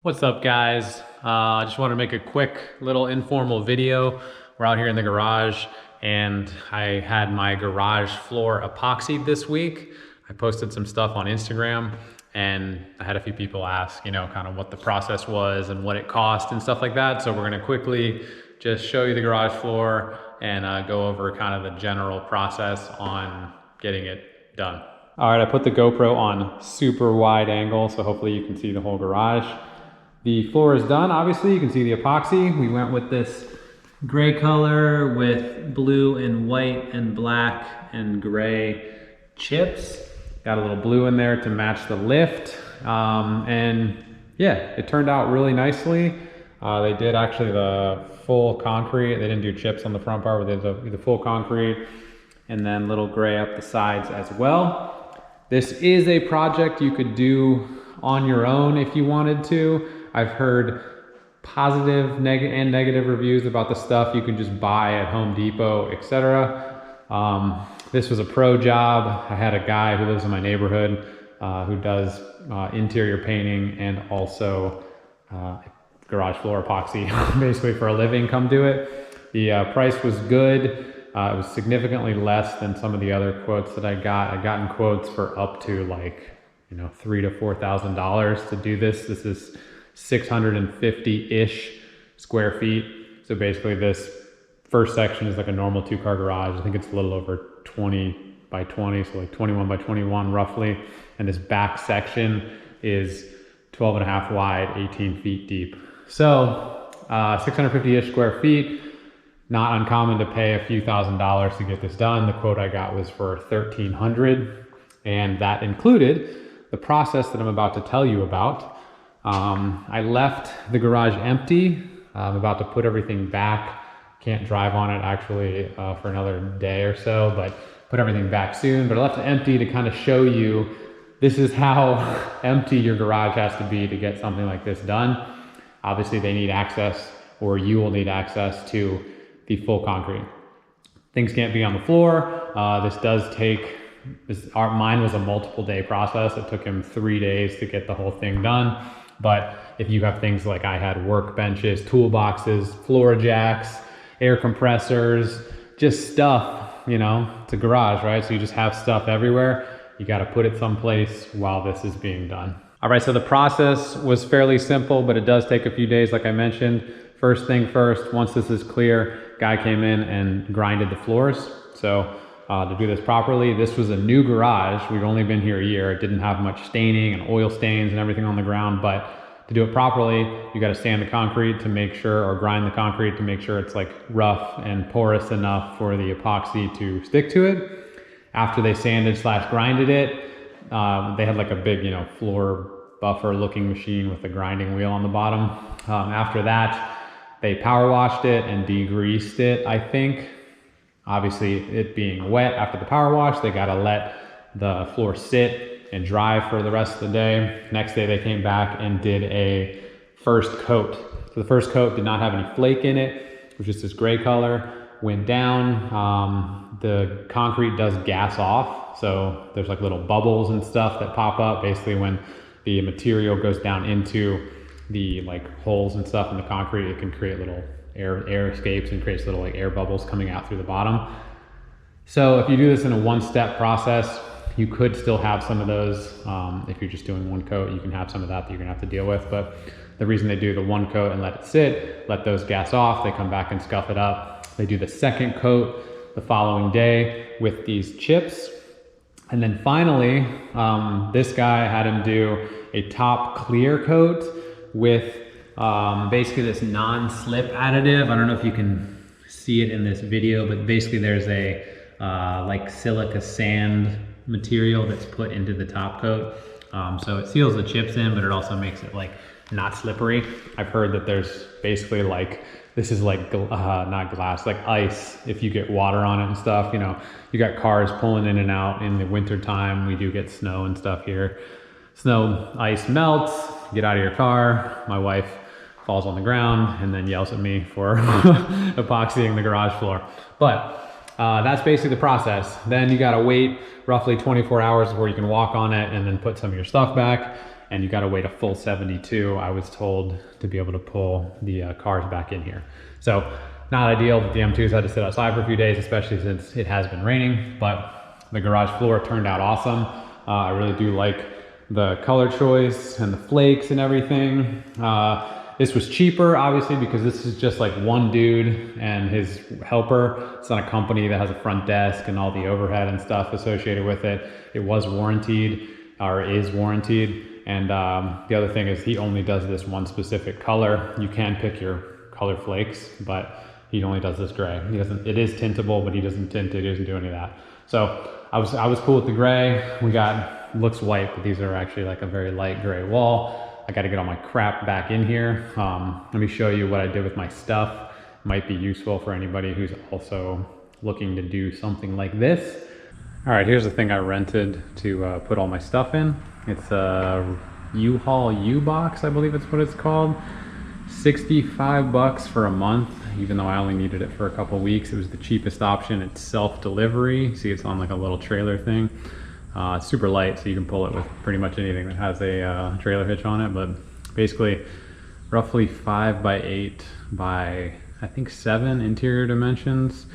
What's up, guys? I just want to make a quick little informal video. We're out here in the garage and I had my garage floor epoxied this week. I posted some stuff on Instagram and I had a few people ask, kind of what the process was and what it cost and stuff like that. So we're going to quickly just show you the garage floor and go over kind of the general process on getting it done. All right, I put the GoPro on super wide angle, so hopefully you can see the whole garage. The floor is done. Obviously, you can see the epoxy. We went with this gray color with blue and white and black and gray chips. Got a little blue in there to match the lift. And yeah, it turned out really nicely. They did actually the full concrete. They didn't do chips on the front part, but they did the full concrete and then little gray up the sides as well. This is a project you could do on your own if you wanted to. I've heard positive and negative reviews about the stuff you can just buy at Home Depot, etc. This was a pro job. I had a guy who lives in my neighborhood who does interior painting and also garage floor epoxy basically for a living come do it. The price was good. It was significantly less than some of the other quotes that I got. I gotten quotes for up to like, $3,000 to $4,000 to do this. This is 650-ish square feet. So basically this first section is like a normal 2-car garage. I think it's a little over 20 by 20, so like 21 by 21 roughly. And this back section is 12 and a half wide, 18 feet deep. So 650-ish square feet. Not uncommon to pay a few $1,000s to get this done. The quote I got was for $1,300, and that included the process that I'm about to tell you about. I left the garage empty. I'm about to put everything back. Can't drive on it actually for another day or so, but put everything back soon. But I left it empty to kind of show you this is how empty your garage has to be to get something like this done. Obviously they need access, or you will need access to the full concrete. Things can't be on the floor. This does take, mine was a multiple day process. It took him 3 days to get the whole thing done. But if you have things like I had, workbenches, toolboxes, floor jacks, air compressors, just stuff, it's a garage, right? So you just have stuff everywhere. You got to put it someplace while this is being done. All right, so the process was fairly simple, but it does take a few days, like I mentioned. First thing first, once this is clear, guy came in and grinded the floors. So to do this properly, this was a new garage. We've only been here a year. It didn't have much staining and oil stains and everything on the ground, but to do it properly, you got to sand the concrete to make sure, or grind the concrete to make sure it's like rough and porous enough for the epoxy to stick to it. After they sanded / grinded it, they had like a big, floor buffer looking machine with a grinding wheel on the bottom. After that, they power washed it and degreased it, I think. Obviously, it being wet after the power wash, they gotta let the floor sit and dry for the rest of the day. Next day, they came back and did a first coat. So the first coat did not have any flake in it. It was just this gray color. Went down, the concrete does gas off. So there's like little bubbles and stuff that pop up. Basically, when the material goes down into the holes and stuff in the concrete, it can create little air escapes and creates little air bubbles coming out through the bottom. So if you do this in a one-step process, you could still have some of those. If you're just doing one coat, you can have some of that you're gonna have to deal with. But the reason they do the one coat and let it sit, let those gas off, they come back and scuff it up. They do the second coat the following day with these chips. And then finally, this guy had him do a top clear coat with basically this non-slip additive. I don't know if you can see it in this video, but basically there's a like silica sand material that's put into the top coat. So it seals the chips in, but it also makes it not slippery. I've heard that there's basically this is not glass, like ice. If you get water on it and stuff, you got cars pulling in and out in the winter time. We do get snow and stuff here. Snow, ice melts, get out of your car. My wife falls on the ground and then yells at me for epoxying the garage floor. But that's basically the process. Then you gotta wait roughly 24 hours before you can walk on it and then put some of your stuff back. and you got to wait a full 72, I was told, to be able to pull the cars back in here. So not ideal, but the M2s had to sit outside for a few days, especially since it has been raining, but the garage floor turned out awesome. I really do like the color choice and the flakes and everything. This was cheaper, obviously, because this is just like one dude and his helper. It's not a company that has a front desk and all the overhead and stuff associated with it. It was warranted, or is warranted. And the other thing is he only does this one specific color. You can pick your color flakes, but he only does this gray. He doesn't, it is tintable, but he doesn't tint it, he doesn't do any of that. So I was cool with the gray. We got, looks white, but these are actually like a very light gray wall. I got to get all my crap back in here. Let me show you what I did with my stuff. Might be useful for anybody who's also looking to do something like this. All right, here's the thing I rented to put all my stuff in. It's a U-Haul U-Box, I believe it's what it's called. 65 bucks for a month, even though I only needed it for a couple weeks. It was the cheapest option. It's self-delivery. See, it's on like a little trailer thing. It's super light, so you can pull it with pretty much anything that has a trailer hitch on it, but basically roughly 5 by 8 by I think 7 interior dimensions.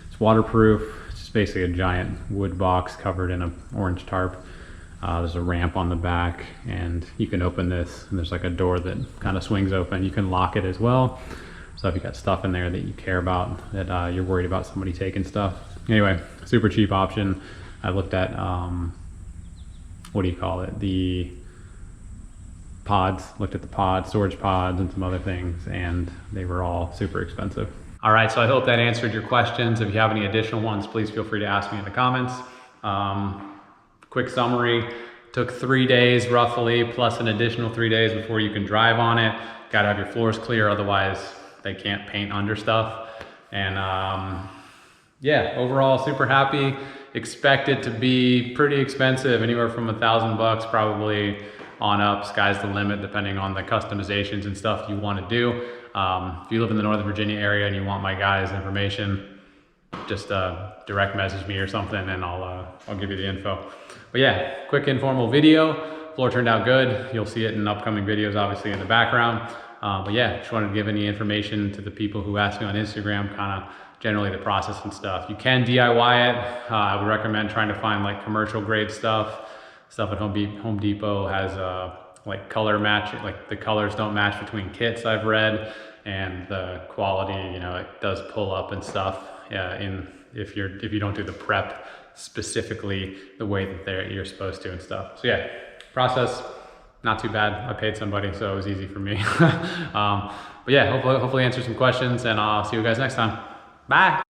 It's waterproof. It's just basically a giant wood box covered in an orange tarp. There's a ramp on the back, and you can open this, and there's like a door that kind of swings open. You can lock it as well. So if you got stuff in there that you care about, that you're worried about somebody taking stuff. Anyway, super cheap option. I looked at, what do you call it? The pods, looked at the pods, storage pods and some other things, and they were all super expensive. All right, so I hope that answered your questions. If you have any additional ones, please feel free to ask me in the comments. Quick summary, took 3 days roughly, plus an additional 3 days before you can drive on it. Gotta have your floors clear, otherwise they can't paint under stuff. And yeah, overall super happy. Expect it to be pretty expensive, anywhere from $1,000 probably on up. Sky's the limit, depending on the customizations and stuff you want to do. If you live in the Northern Virginia area and you want my guy's information, just direct message me or something, and I'll give you the info. But yeah, quick informal video. Floor turned out good. You'll see it in upcoming videos, obviously in the background. But yeah, just wanted to give any information to the people who ask me on Instagram, kind of generally the process and stuff. You can DIY it. I would recommend trying to find like commercial grade stuff. Stuff at Home Depot has like color match, like the colors don't match between kits, I've read, and the quality, you know, it does pull up and stuff. If you don't do the prep specifically the way that you're supposed to and stuff. So yeah, process not too bad. I paid somebody, so it was easy for me. But yeah, hopefully answer some questions, and I'll see you guys next time. Bye.